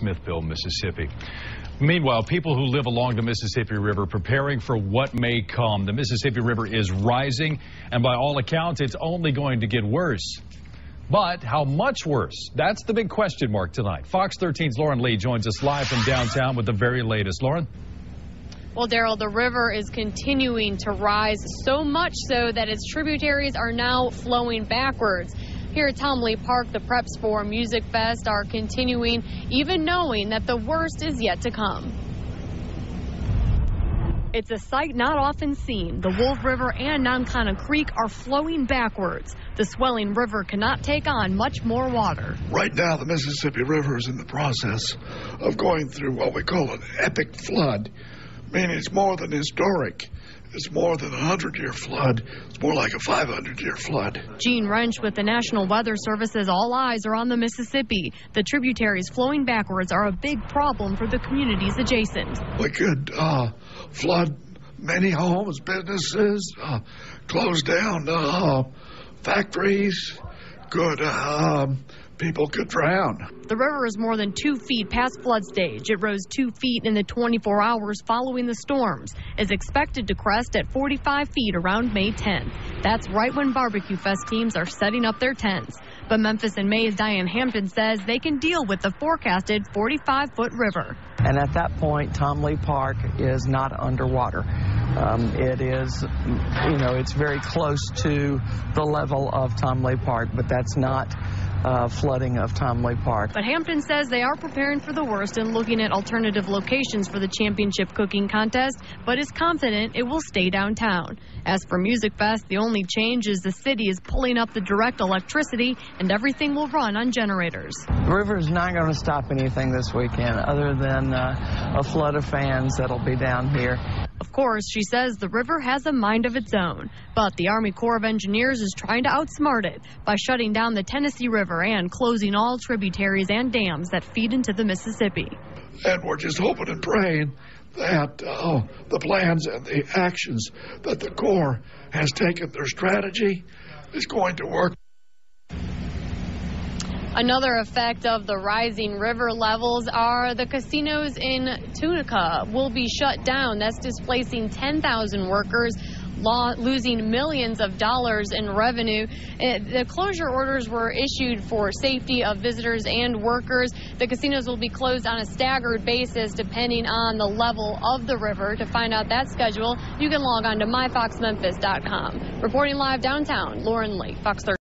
Smithville, Mississippi. Meanwhile, people who live along the Mississippi River preparing for what may come. The Mississippi River is rising, and by all accounts, it's only going to get worse. But how much worse? That's the big question mark tonight. Fox 13's Lauren Lee joins us live from downtown with the very latest. Lauren? Well, Daryl, the river is continuing to rise, so much so that its tributaries are now flowing backwards. Here at Tom Lee Park, the preps for Music Fest are continuing, even knowing that the worst is yet to come. It's a sight not often seen. The Wolf River and Nankana Creek are flowing backwards. The swelling river cannot take on much more water. Right now, the Mississippi River is in the process of going through what we call an epic flood, meaning it's more than historic. It's more than a 100-year flood. It's more like a 500-year flood. Gene Wrench with the National Weather Service says all eyes are on the Mississippi. The tributaries flowing backwards are a big problem for the communities adjacent. We could flood many homes, businesses, close down factories, people could drown. The river is more than 2 feet past flood stage. It rose 2 feet in the 24 hours following the storms. Is expected to crest at 45 feet around May 10th. That's right when Barbecue Fest teams are setting up their tents. But Memphis and May's Diane Hampton says they can deal with the forecasted 45-foot river. And at that point, Tom Lee Park is not underwater. It is, it's very close to the level of Tom Lee Park, but that's not flooding of Tom Lee Park. But Hampton says they are preparing for the worst and looking at alternative locations for the championship cooking contest, but is confident it will stay downtown. As for Music Fest, the only change is the city is pulling up the direct electricity and everything will run on generators. The river is not going to stop anything this weekend other than a flood of fans that'll be down here. Of course, she says the river has a mind of its own, but the Army Corps of Engineers is trying to outsmart it by shutting down the Tennessee River and closing all tributaries and dams that feed into the Mississippi. And we're just hoping and praying that the plans and the actions that the Corps has taken, their strategy, is going to work. Another effect of the rising river levels are the casinos in Tunica will be shut down. That's displacing 10,000 workers, losing millions of dollars in revenue. The closure orders were issued for safety of visitors and workers. The casinos will be closed on a staggered basis depending on the level of the river. To find out that schedule, you can log on to myfoxmemphis.com. Reporting live downtown, Lauren Lee, Fox 13.